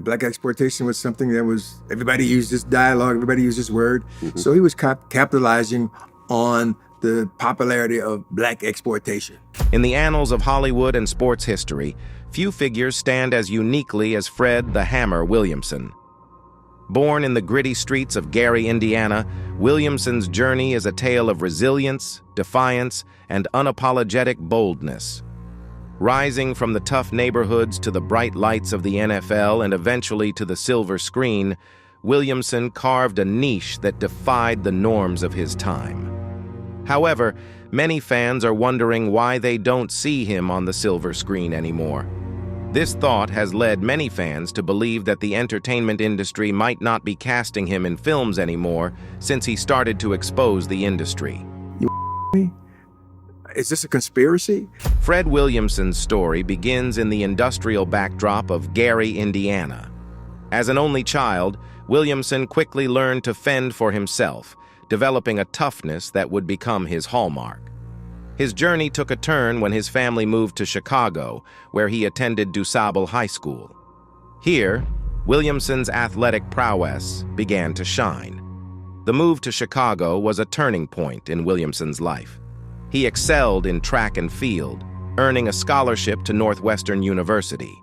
black exploitation was something that was, everybody used this dialogue, everybody used this word. So he was capitalizing on the popularity of black exploitation. In the annals of Hollywood and sports history, few figures stand as uniquely as Fred the Hammer Williamson. Born in the gritty streets of Gary, Indiana, Williamson's journey is a tale of resilience, defiance, and unapologetic boldness. Rising from the tough neighborhoods to the bright lights of the NFL and eventually to the silver screen, Williamson carved a niche that defied the norms of his time. However, many fans are wondering why they don't see him on the silver screen anymore. This thought has led many fans to believe that the entertainment industry might not be casting him in films anymore since he started to expose the industry. Me? Is this a conspiracy? Fred Williamson's story begins in the industrial backdrop of Gary, Indiana. As an only child, Williamson quickly learned to fend for himself, developing a toughness that would become his hallmark. His journey took a turn when his family moved to Chicago, where he attended DuSable High School. Here, Williamson's athletic prowess began to shine. The move to Chicago was a turning point in Williamson's life. He excelled in track and field, earning a scholarship to Northwestern University.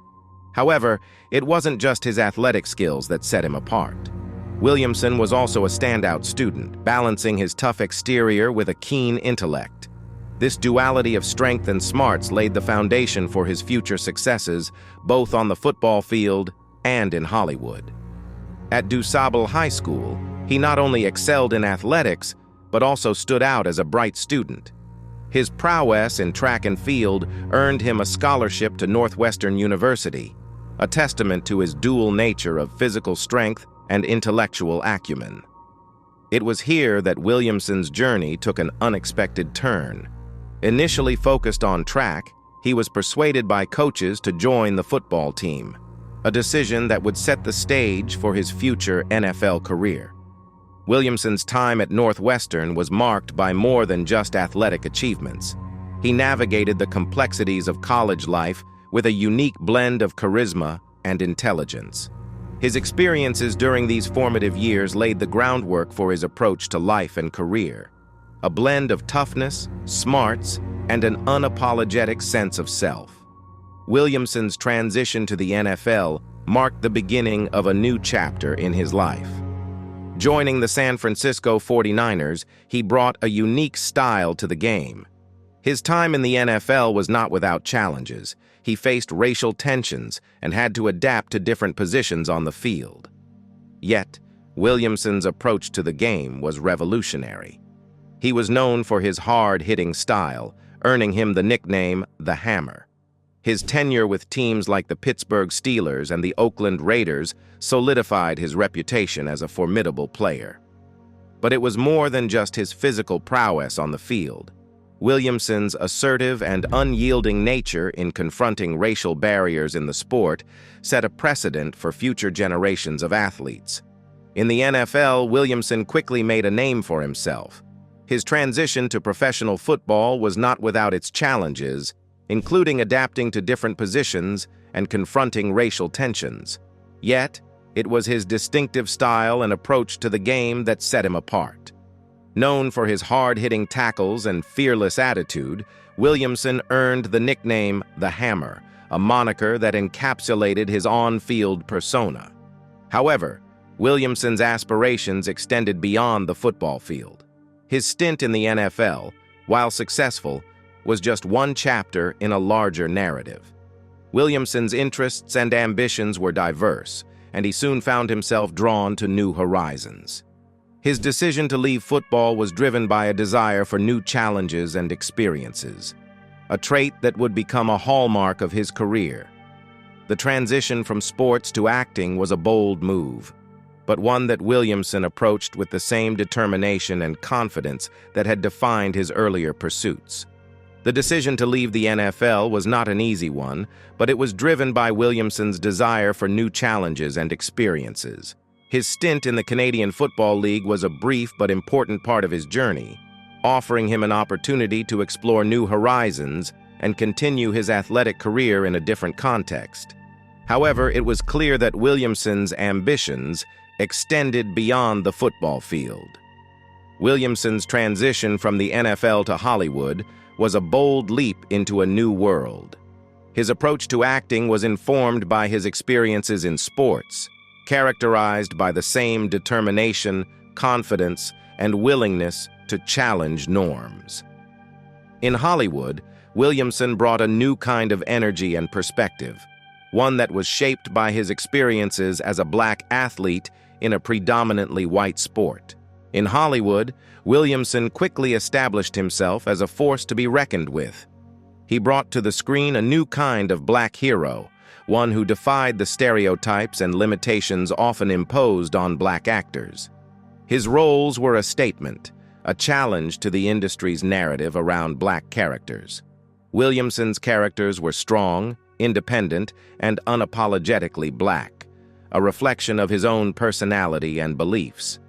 However, it wasn't just his athletic skills that set him apart. Williamson was also a standout student, balancing his tough exterior with a keen intellect. This duality of strength and smarts laid the foundation for his future successes, both on the football field and in Hollywood. At DuSable High School, he not only excelled in athletics, but also stood out as a bright student. His prowess in track and field earned him a scholarship to Northwestern University, a testament to his dual nature of physical strength and intellectual acumen. It was here that Williamson's journey took an unexpected turn. Initially focused on track, he was persuaded by coaches to join the football team, a decision that would set the stage for his future NFL career. Williamson's time at Northwestern was marked by more than just athletic achievements. He navigated the complexities of college life with a unique blend of charisma and intelligence. His experiences during these formative years laid the groundwork for his approach to life and career. A blend of toughness, smarts, and an unapologetic sense of self. Williamson's transition to the NFL marked the beginning of a new chapter in his life. Joining the San Francisco 49ers, he brought a unique style to the game. His time in the NFL was not without challenges. He faced racial tensions and had to adapt to different positions on the field. Yet, Williamson's approach to the game was revolutionary. He was known for his hard-hitting style, earning him the nickname the Hammer. His tenure with teams like the Pittsburgh Steelers and the Oakland Raiders solidified his reputation as a formidable player. But it was more than just his physical prowess on the field. Williamson's assertive and unyielding nature in confronting racial barriers in the sport set a precedent for future generations of athletes. In the NFL, Williamson quickly made a name for himself. His transition to professional football was not without its challenges, including adapting to different positions and confronting racial tensions. Yet, it was his distinctive style and approach to the game that set him apart. Known for his hard-hitting tackles and fearless attitude, Williamson earned the nickname the Hammer, a moniker that encapsulated his on-field persona. However, Williamson's aspirations extended beyond the football field. His stint in the NFL, while successful, was just one chapter in a larger narrative. Williamson's interests and ambitions were diverse, and he soon found himself drawn to new horizons. His decision to leave football was driven by a desire for new challenges and experiences, a trait that would become a hallmark of his career. The transition from sports to acting was a bold move, but one that Williamson approached with the same determination and confidence that had defined his earlier pursuits. The decision to leave the NFL was not an easy one, but it was driven by Williamson's desire for new challenges and experiences. His stint in the Canadian Football League was a brief but important part of his journey, offering him an opportunity to explore new horizons and continue his athletic career in a different context. However, it was clear that Williamson's ambitions extended beyond the football field. Williamson's transition from the NFL to Hollywood was a bold leap into a new world. His approach to acting was informed by his experiences in sports, characterized by the same determination, confidence, and willingness to challenge norms. In Hollywood, Williamson brought a new kind of energy and perspective, one that was shaped by his experiences as a black athlete in a predominantly white sport. In Hollywood, Williamson quickly established himself as a force to be reckoned with. He brought to the screen a new kind of black hero, one who defied the stereotypes and limitations often imposed on black actors. His roles were a statement, a challenge to the industry's narrative around black characters. Williamson's characters were strong, independent, and unapologetically black, a reflection of his own personality and beliefs.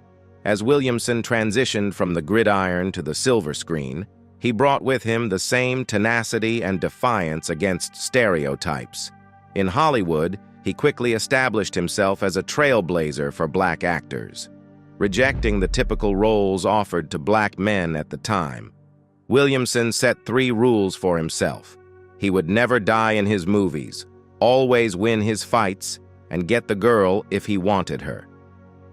As Williamson transitioned from the gridiron to the silver screen, he brought with him the same tenacity and defiance against stereotypes. In Hollywood, he quickly established himself as a trailblazer for black actors, rejecting the typical roles offered to black men at the time. Williamson set 3 rules for himself. He would never die in his movies, always win his fights, and get the girl if he wanted her.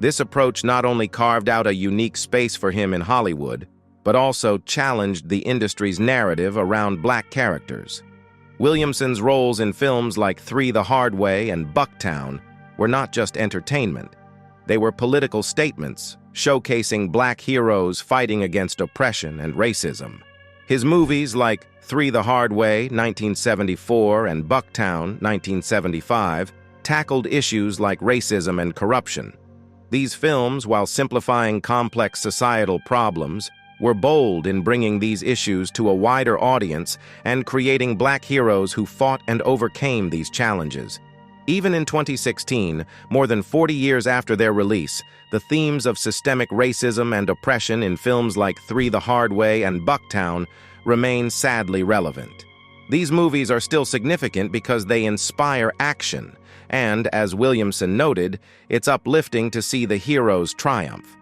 This approach not only carved out a unique space for him in Hollywood, but also challenged the industry's narrative around black characters. Williamson's roles in films like Three the Hard Way and Bucktown were not just entertainment. They were political statements, showcasing black heroes fighting against oppression and racism. His movies like Three the Hard Way, 1974, and Bucktown, 1975, tackled issues like racism and corruption. These films, while simplifying complex societal problems, were bold in bringing these issues to a wider audience and creating black heroes who fought and overcame these challenges. Even in 2016, more than 40 years after their release, the themes of systemic racism and oppression in films like Three the Hard Way and Bucktown remain sadly relevant. These movies are still significant because they inspire action, and, as Williamson noted, it's uplifting to see the heroes triumph.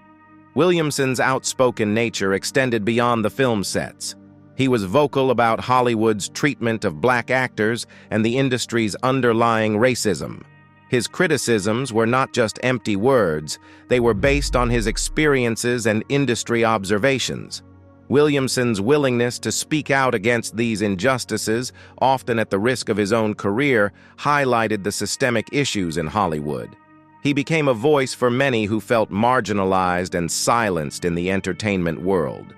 Williamson's outspoken nature extended beyond the film sets. He was vocal about Hollywood's treatment of black actors and the industry's underlying racism. His criticisms were not just empty words, they were based on his experiences and industry observations. Williamson's willingness to speak out against these injustices, often at the risk of his own career, highlighted the systemic issues in Hollywood. He became a voice for many who felt marginalized and silenced in the entertainment world.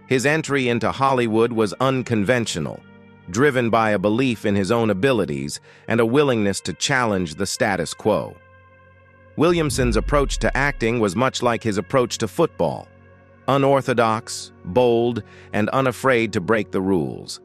His entry into Hollywood was unconventional, driven by a belief in his own abilities and a willingness to challenge the status quo. Williamson's approach to acting was much like his approach to football: unorthodox, bold, and unafraid to break the rules.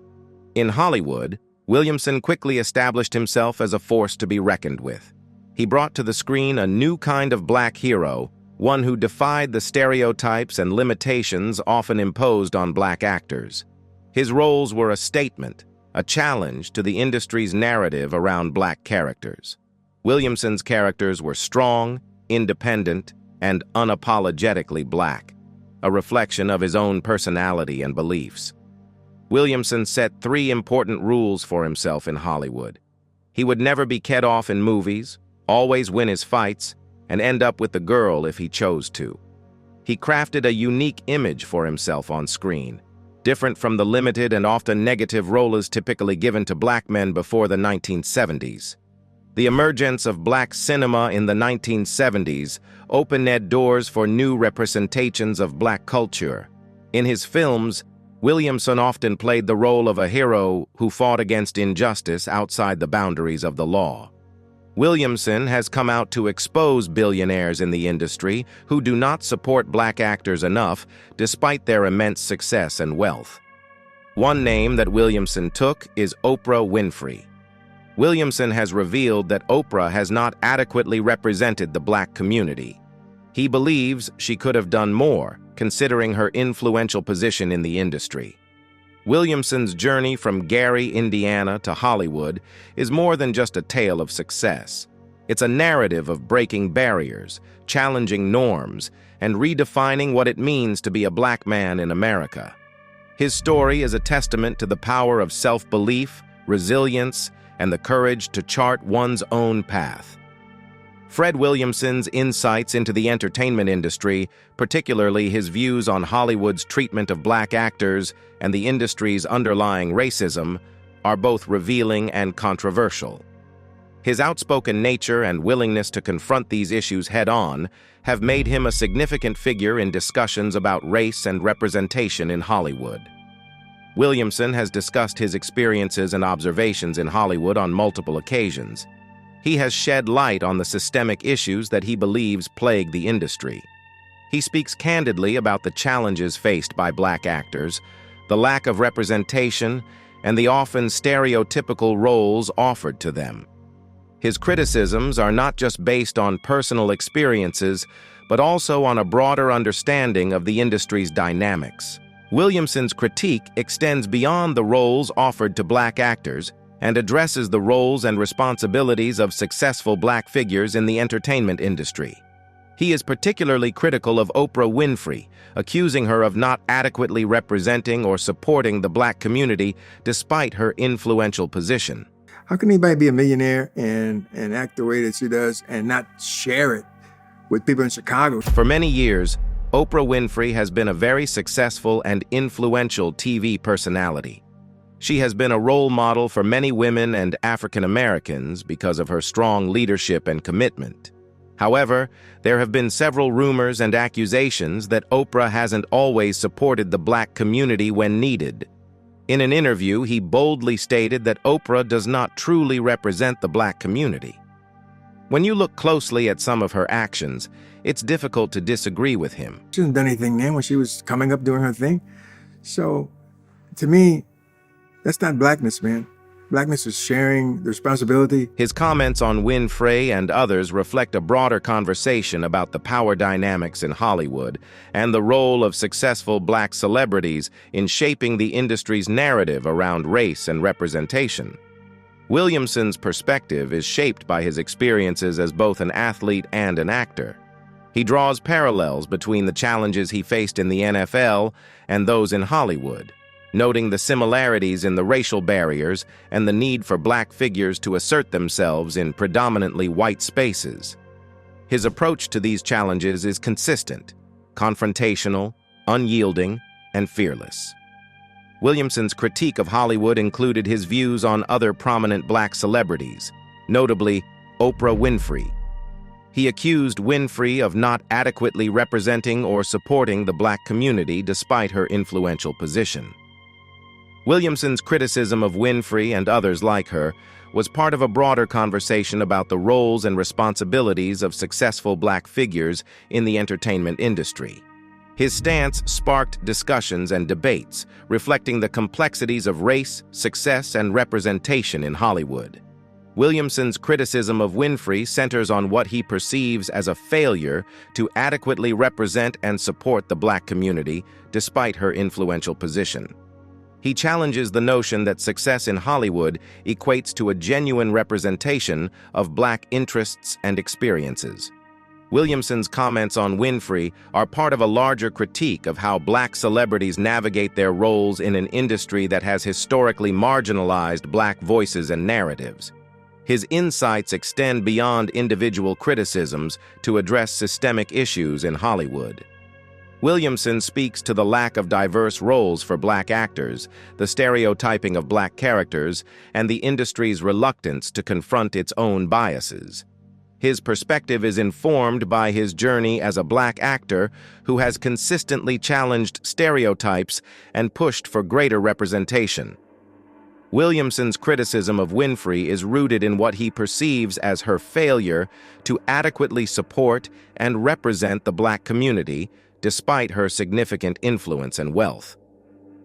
In Hollywood, Williamson quickly established himself as a force to be reckoned with. He brought to the screen a new kind of black hero, one who defied the stereotypes and limitations often imposed on black actors. His roles were a statement, a challenge to the industry's narrative around black characters. Williamson's characters were strong, independent, and unapologetically black, a reflection of his own personality and beliefs. Williamson set 3 important rules for himself in Hollywood. He would never be cut off in movies, always win his fights, and end up with the girl if he chose to. He crafted a unique image for himself on screen, different from the limited and often negative roles typically given to black men before the 1970s. The emergence of black cinema in the 1970s opened doors for new representations of black culture. In his films, Williamson often played the role of a hero who fought against injustice outside the boundaries of the law. Williamson has come out to expose billionaires in the industry who do not support black actors enough despite their immense success and wealth. One name that Williamson took is Oprah Winfrey. Williamson has revealed that Oprah has not adequately represented the black community. He believes she could have done more, considering her influential position in the industry. Williamson's journey from Gary, Indiana to Hollywood is more than just a tale of success. It's a narrative of breaking barriers, challenging norms, and redefining what it means to be a black man in America. His story is a testament to the power of self-belief, resilience, and the courage to chart one's own path. Fred Williamson's insights into the entertainment industry, particularly his views on Hollywood's treatment of black actors and the industry's underlying racism, are both revealing and controversial. His outspoken nature and willingness to confront these issues head-on have made him a significant figure in discussions about race and representation in Hollywood. Williamson has discussed his experiences and observations in Hollywood on multiple occasions. He has shed light on the systemic issues that he believes plague the industry. He speaks candidly about the challenges faced by black actors, the lack of representation, and the often stereotypical roles offered to them. His criticisms are not just based on personal experiences, but also on a broader understanding of the industry's dynamics. Williamson's critique extends beyond the roles offered to black actors and addresses the roles and responsibilities of successful black figures in the entertainment industry. He is particularly critical of Oprah Winfrey, accusing her of not adequately representing or supporting the black community despite her influential position. How can anybody be a millionaire and act the way that she does and not share it with people in Chicago? For many years, Oprah Winfrey has been a very successful and influential TV personality. She has been a role model for many women and African Americans because of her strong leadership and commitment. However, there have been several rumors and accusations that Oprah hasn't always supported the black community when needed. In an interview, he boldly stated that Oprah does not truly represent the black community. When you look closely at some of her actions, it's difficult to disagree with him. She hasn't done anything then when she was coming up doing her thing. So, to me, that's not blackness, man. Blackness is sharing the responsibility. His comments on Winfrey and others reflect a broader conversation about the power dynamics in Hollywood and the role of successful black celebrities in shaping the industry's narrative around race and representation. Williamson's perspective is shaped by his experiences as both an athlete and an actor. He draws parallels between the challenges he faced in the NFL and those in Hollywood, noting the similarities in the racial barriers and the need for black figures to assert themselves in predominantly white spaces. His approach to these challenges is consistent, confrontational, unyielding, and fearless. Williamson's critique of Hollywood included his views on other prominent black celebrities, notably Oprah Winfrey. He accused Winfrey of not adequately representing or supporting the black community despite her influential position. Williamson's criticism of Winfrey and others like her was part of a broader conversation about the roles and responsibilities of successful black figures in the entertainment industry. His stance sparked discussions and debates, reflecting the complexities of race, success, and representation in Hollywood. Williamson's criticism of Winfrey centers on what he perceives as a failure to adequately represent and support the black community despite her influential position. He challenges the notion that success in Hollywood equates to a genuine representation of black interests and experiences. Williamson's comments on Winfrey are part of a larger critique of how black celebrities navigate their roles in an industry that has historically marginalized black voices and narratives. His insights extend beyond individual criticisms to address systemic issues in Hollywood. Williamson speaks to the lack of diverse roles for black actors, the stereotyping of black characters, and the industry's reluctance to confront its own biases. His perspective is informed by his journey as a black actor who has consistently challenged stereotypes and pushed for greater representation. Williamson's criticism of Winfrey is rooted in what he perceives as her failure to adequately support and represent the black community, despite her significant influence and wealth.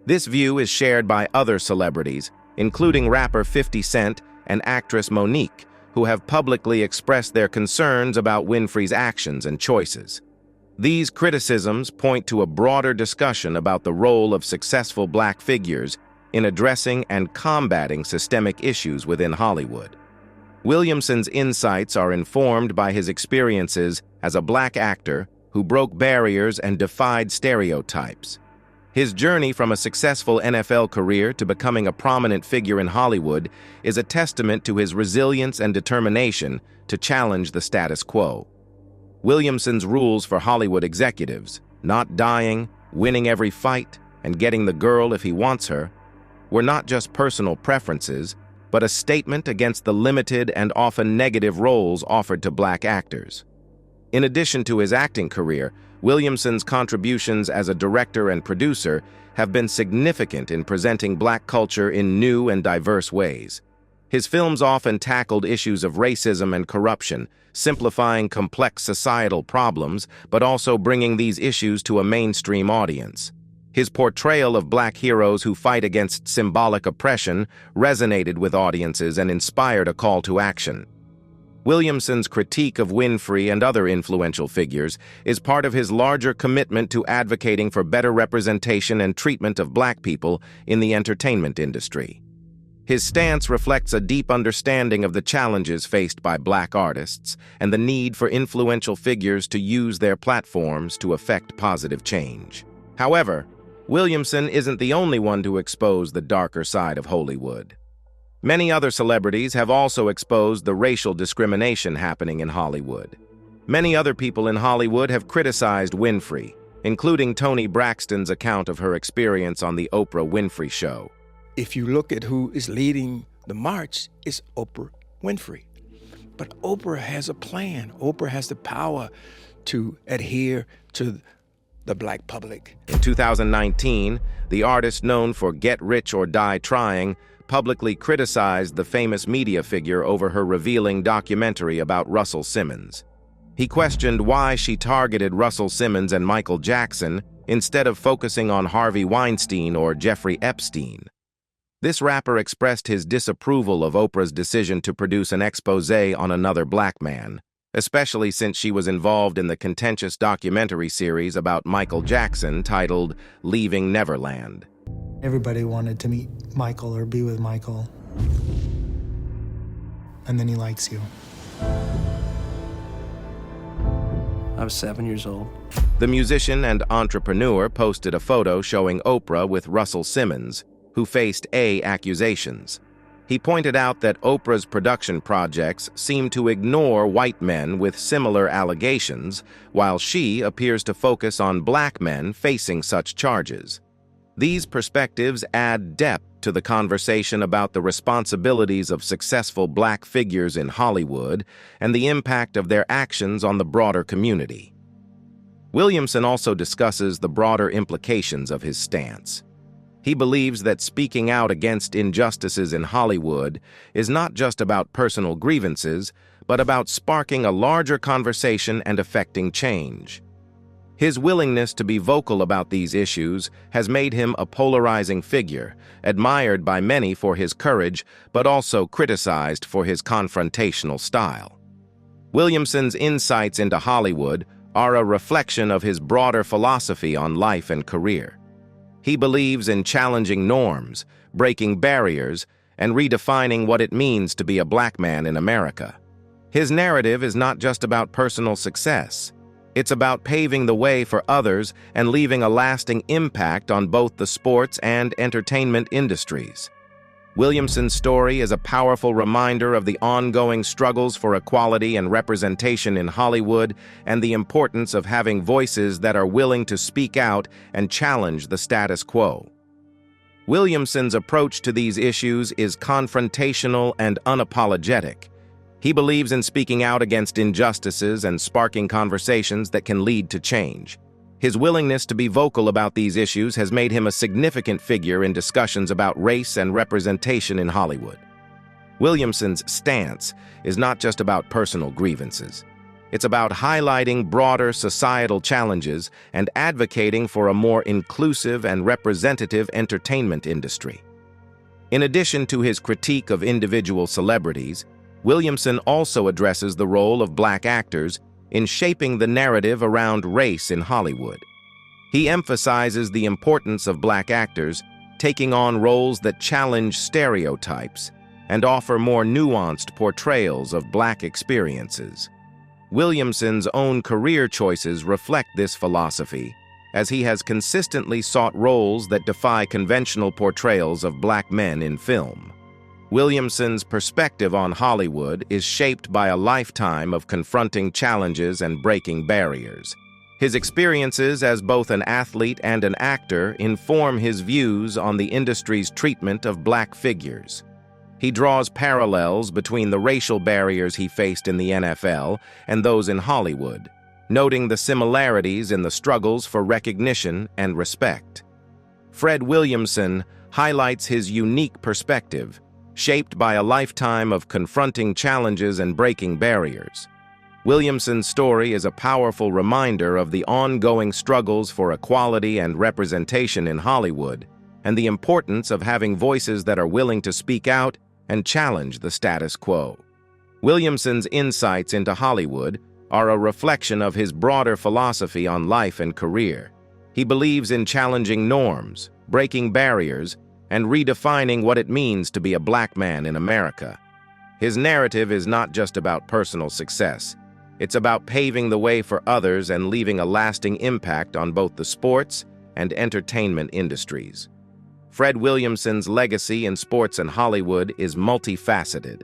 This view is shared by other celebrities, including rapper 50 Cent and actress Monique, who have publicly expressed their concerns about Winfrey's actions and choices. These criticisms point to a broader discussion about the role of successful black figures in addressing and combating systemic issues within Hollywood. Williamson's insights are informed by his experiences as a black actor who broke barriers and defied stereotypes. His journey from a successful NFL career to becoming a prominent figure in Hollywood is a testament to his resilience and determination to challenge the status quo. Williamson's rules for Hollywood executives, not dying, winning every fight, and getting the girl if he wants her, were not just personal preferences, but a statement against the limited and often negative roles offered to black actors. In addition to his acting career, Williamson's contributions as a director and producer have been significant in presenting black culture in new and diverse ways. His films often tackled issues of racism and corruption, simplifying complex societal problems, but also bringing these issues to a mainstream audience. His portrayal of black heroes who fight against symbolic oppression resonated with audiences and inspired a call to action. Williamson's critique of Winfrey and other influential figures is part of his larger commitment to advocating for better representation and treatment of black people in the entertainment industry. His stance reflects a deep understanding of the challenges faced by black artists and the need for influential figures to use their platforms to effect positive change. However, Williamson isn't the only one to expose the darker side of Hollywood. Many other celebrities have also exposed the racial discrimination happening in Hollywood. Many other people in Hollywood have criticized Winfrey, including Toni Braxton's account of her experience on the Oprah Winfrey Show. If you look at who is leading the march, it's Oprah Winfrey. But Oprah has a plan. Oprah has the power to adhere to the black public. In 2019, the artist known for Get Rich or Die Trying publicly criticized the famous media figure over her revealing documentary about Russell Simmons. He questioned why she targeted Russell Simmons and Michael Jackson instead of focusing on Harvey Weinstein or Jeffrey Epstein. This rapper expressed his disapproval of Oprah's decision to produce an exposé on another black man, especially since she was involved in the contentious documentary series about Michael Jackson titled Leaving Neverland. Everybody wanted to meet Michael or be with Michael. And then he likes you. I was 7 years old. The musician and entrepreneur posted a photo showing Oprah with Russell Simmons, who faced accusations. He pointed out that Oprah's production projects seem to ignore white men with similar allegations, while she appears to focus on black men facing such charges. These perspectives add depth to the conversation about the responsibilities of successful black figures in Hollywood and the impact of their actions on the broader community. Williamson also discusses the broader implications of his stance. He believes that speaking out against injustices in Hollywood is not just about personal grievances, but about sparking a larger conversation and affecting change. His willingness to be vocal about these issues has made him a polarizing figure, admired by many for his courage, but also criticized for his confrontational style. Williamson's insights into Hollywood are a reflection of his broader philosophy on life and career. He believes in challenging norms, breaking barriers, and redefining what it means to be a black man in America. His narrative is not just about personal success. It's about paving the way for others and leaving a lasting impact on both the sports and entertainment industries. Williamson's story is a powerful reminder of the ongoing struggles for equality and representation in Hollywood and the importance of having voices that are willing to speak out and challenge the status quo. Williamson's approach to these issues is confrontational and unapologetic. He believes in speaking out against injustices and sparking conversations that can lead to change. His willingness to be vocal about these issues has made him a significant figure in discussions about race and representation in Hollywood. Williamson's stance is not just about personal grievances. It's about highlighting broader societal challenges and advocating for a more inclusive and representative entertainment industry. In addition to his critique of individual celebrities, Williamson also addresses the role of black actors in shaping the narrative around race in Hollywood. He emphasizes the importance of black actors taking on roles that challenge stereotypes and offer more nuanced portrayals of Black experiences. Williamson's own career choices reflect this philosophy, as he has consistently sought roles that defy conventional portrayals of Black men in film. Williamson's perspective on Hollywood is shaped by a lifetime of confronting challenges and breaking barriers. His experiences as both an athlete and an actor inform his views on the industry's treatment of Black figures. He draws parallels between the racial barriers he faced in the NFL and those in Hollywood, noting the similarities in the struggles for recognition and respect. Fred Williamson highlights his unique perspective, shaped by a lifetime of confronting challenges and breaking barriers. Williamson's story is a powerful reminder of the ongoing struggles for equality and representation in Hollywood, and the importance of having voices that are willing to speak out and challenge the status quo. Williamson's insights into Hollywood are a reflection of his broader philosophy on life and career. He believes in challenging norms, breaking barriers, and redefining what it means to be a Black man in America. His narrative is not just about personal success. It's about paving the way for others and leaving a lasting impact on both the sports and entertainment industries. Fred Williamson's legacy in sports and Hollywood is multifaceted.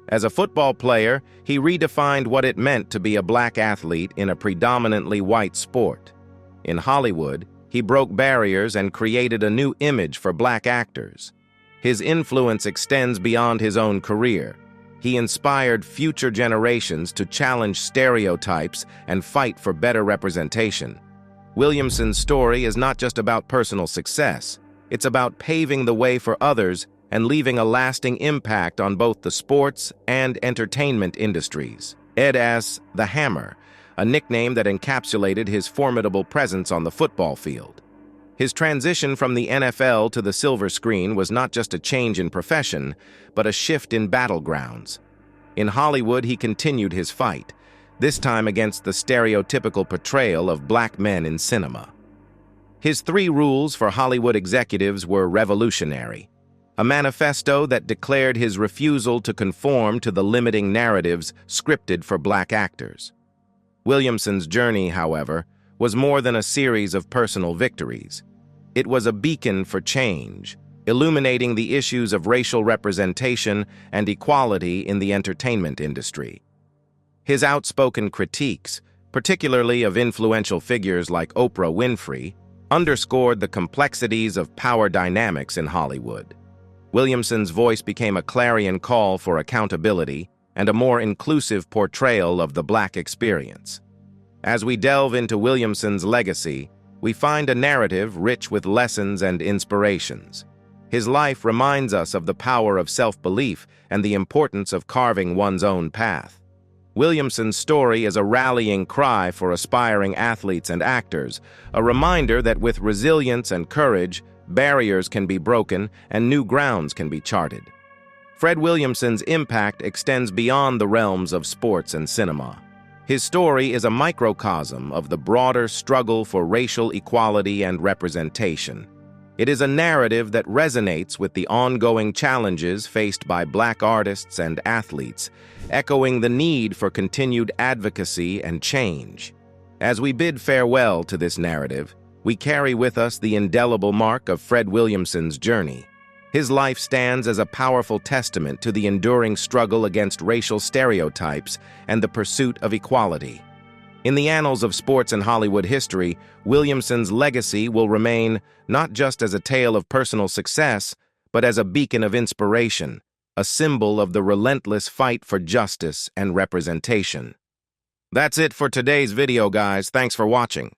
As a football player, he redefined what it meant to be a Black athlete in a predominantly white sport. In Hollywood, he broke barriers and created a new image for Black actors. His influence extends beyond his own career. He inspired future generations to challenge stereotypes and fight for better representation. Williamson's story is not just about personal success. It's about paving the way for others and leaving a lasting impact on both the sports and entertainment industries. Ed as the Hammer, a nickname that encapsulated his formidable presence on the football field. His transition from the NFL to the silver screen was not just a change in profession, but a shift in battlegrounds. In Hollywood, he continued his fight, this time against the stereotypical portrayal of Black men in cinema. His 3 rules for Hollywood executives were revolutionary, a manifesto that declared his refusal to conform to the limiting narratives scripted for Black actors. Williamson's journey, however, was more than a series of personal victories. It was a beacon for change, illuminating the issues of racial representation and equality in the entertainment industry. His outspoken critiques, particularly of influential figures like Oprah Winfrey, underscored the complexities of power dynamics in Hollywood. Williamson's voice became a clarion call for accountability and a more inclusive portrayal of the Black experience. As we delve into Williamson's legacy, we find a narrative rich with lessons and inspirations. His life reminds us of the power of self-belief and the importance of carving one's own path. Williamson's story is a rallying cry for aspiring athletes and actors, a reminder that with resilience and courage, barriers can be broken and new grounds can be charted. Fred Williamson's impact extends beyond the realms of sports and cinema. His story is a microcosm of the broader struggle for racial equality and representation. It is a narrative that resonates with the ongoing challenges faced by Black artists and athletes, echoing the need for continued advocacy and change. As we bid farewell to this narrative, we carry with us the indelible mark of Fred Williamson's journey. His life stands as a powerful testament to the enduring struggle against racial stereotypes and the pursuit of equality. In the annals of sports and Hollywood history, Williamson's legacy will remain not just as a tale of personal success, but as a beacon of inspiration, a symbol of the relentless fight for justice and representation. That's it for today's video, guys. Thanks for watching.